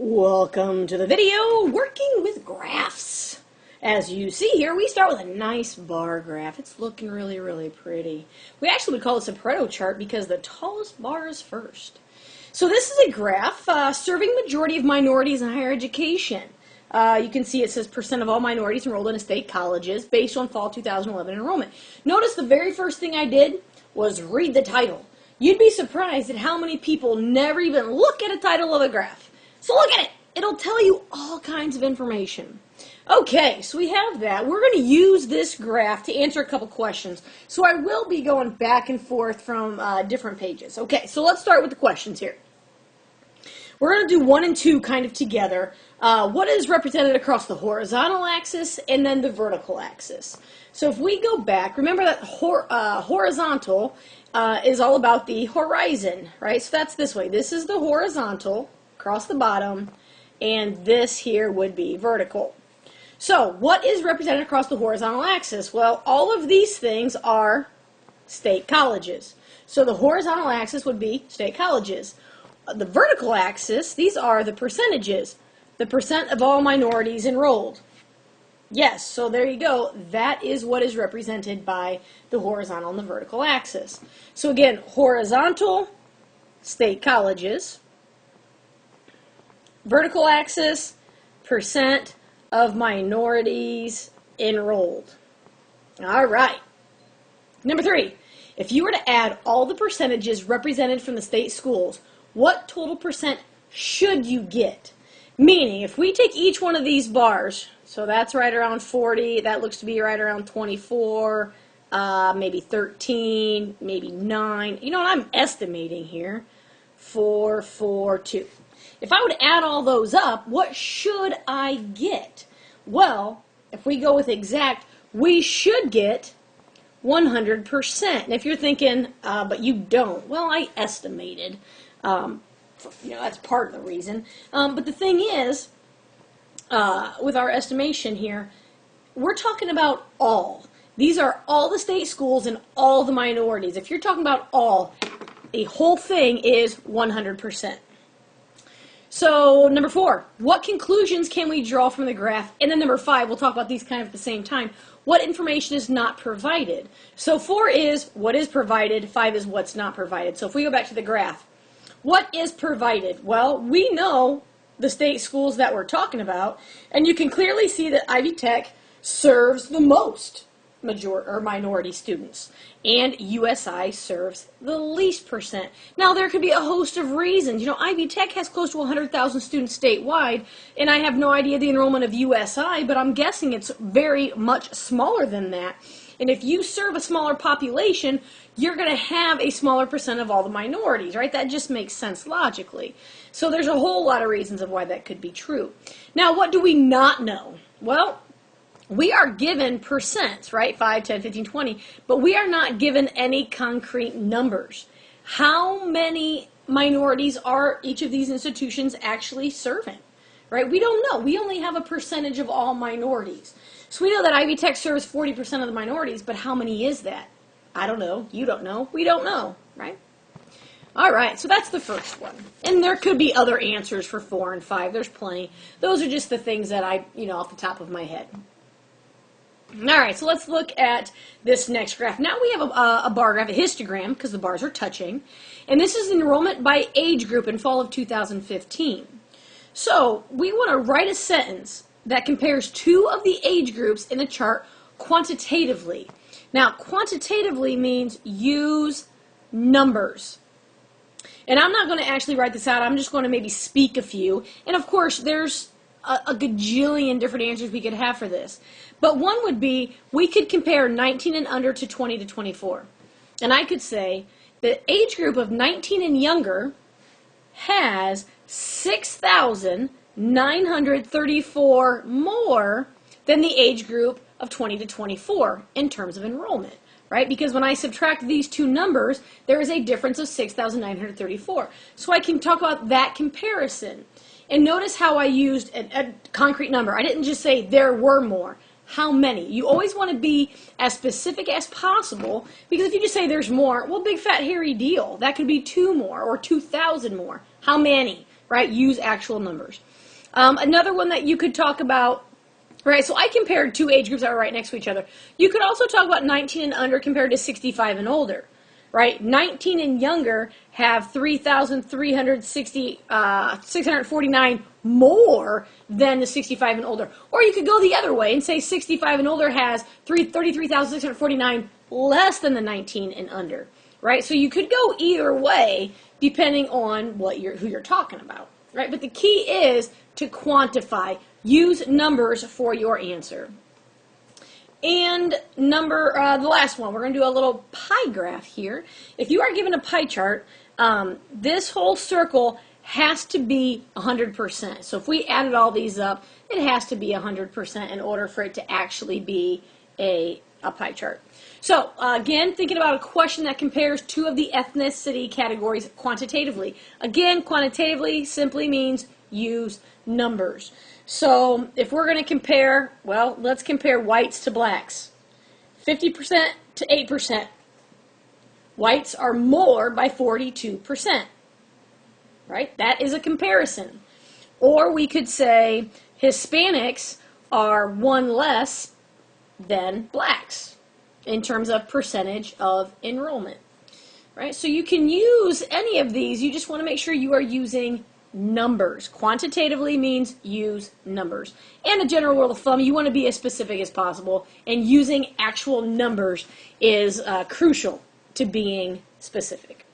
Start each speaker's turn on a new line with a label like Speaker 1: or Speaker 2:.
Speaker 1: Welcome to the video, working with graphs. As you see here, we start with a nice bar graph. It's looking really, really pretty. We actually would call this a Pareto chart because the tallest bar is first. So this is a graph serving majority of minorities in higher education. You can see it says percent of all minorities enrolled in state colleges based on fall 2011 enrollment. Notice the very first thing I did was read the title. You'd be surprised at how many people never even look at a title of a graph. So look at it. It'll tell you all kinds of information. Okay, so we have that. We're going to use this graph to answer a couple questions. So I will be going back and forth from different pages. Okay, so let's start with the questions here. We're going to do 1 and 2 kind of together. What is represented across the horizontal axis and then the vertical axis? So if we go back, remember that horizontal is all about the horizon, right? So that's this way. This is the horizontal across the bottom, and this here would be vertical. So what is represented across the horizontal axis? Well, all of these things are state colleges. So the horizontal axis would be state colleges. The vertical axis, these are the percentages, the percent of all minorities enrolled. Yes, so there you go. That is what is represented by the horizontal and the vertical axis. So again, horizontal, state colleges. Vertical axis, percent of minorities enrolled. All right. Number 3, if you were to add all the percentages represented from the state schools, what total percent should you get? Meaning, if we take each one of these bars, so that's right around 40, that looks to be right around 24, maybe 13, maybe 9. You know what I'm estimating here? 4, 4, 2. If I would add all those up, what should I get? Well, if we go with exact, we should get 100%. And if you're thinking, but you don't, well, I estimated. That's part of the reason. But the thing is, with our estimation here, we're talking about all. These are all the state schools and all the minorities. If you're talking about all, the whole thing is 100%. So, number 4, what conclusions can we draw from the graph? And then number 5, we'll talk about these kind of at the same time. What information is not provided? So 4 is what is provided, 5 is what's not provided. So if we go back to the graph, what is provided? Well, we know the state schools that we're talking about, and you can clearly see that Ivy Tech serves the most minority students, and USI serves the least percent. Now, there could be a host of reasons. You know, Ivy Tech has close to 100,000 students statewide, and I have no idea the enrollment of USI, but I'm guessing it's very much smaller than that. And if you serve a smaller population, you're going to have a smaller percent of all the minorities, right? That just makes sense logically. So there's a whole lot of reasons of why that could be true. Now, what do we not know? Well, we are given percents, right? 5, 10, 15, 20, but we are not given any concrete numbers. How many minorities are each of these institutions actually serving, right? We don't know. We only have a percentage of all minorities. So we know that Ivy Tech serves 40% of the minorities, but how many is that? I don't know. You don't know. We don't know, right? All right, so that's the first one. And there could be other answers for 4 and 5. There's plenty. Those are just the things that I, off the top of my head. All right, so let's look at this next graph. Now we have a bar graph, a histogram, because the bars are touching. And this is enrollment by age group in fall of 2015. So we want to write a sentence that compares 2 of the age groups in the chart quantitatively. Now, quantitatively means use numbers. And I'm not going to actually write this out. I'm just going to maybe speak a few. And of course, there's a gajillion different answers we could have for this. But one would be, we could compare 19 and under to 20 to 24. And I could say the age group of 19 and younger has 6,934 more than the age group of 20 to 24 in terms of enrollment, right? Because when I subtract these two numbers, there is a difference of 6,934. So I can talk about that comparison. And notice how I used a concrete number. I didn't just say there were more. How many? You always want to be as specific as possible, because if you just say there's more, well, big fat hairy deal. That could be 2 more or 2,000 more. How many? right? Use actual numbers. Another one that you could talk about, right? So I compared two age groups that were right next to each other. You could also talk about 19 and under compared to 65 and older, right? 19 and younger have 649 more than the 65 and older. Or you could go the other way and say 65 and older has 33,649 less than the 19 and under, right? So you could go either way depending on who you're talking about, right? But the key is to quantify. Use numbers for your answer. And the last one, we're going to do a little pie graph here. If you are given a pie chart, this whole circle has to be 100%. So if we added all these up, it has to be 100% in order for it to actually be a pie chart. So again, thinking about a question that compares two of the ethnicity categories quantitatively. Again, quantitatively simply means use numbers. So if we're going to compare, well, let's compare whites to blacks. 50% to 8%. Whites are more by 42%. Right? That is a comparison. Or we could say Hispanics are one less than blacks in terms of percentage of enrollment. Right? So you can use any of these. You just want to make sure you are using numbers. Quantitatively means use numbers. And a general rule of thumb, you want to be as specific as possible, and using actual numbers is crucial to being specific.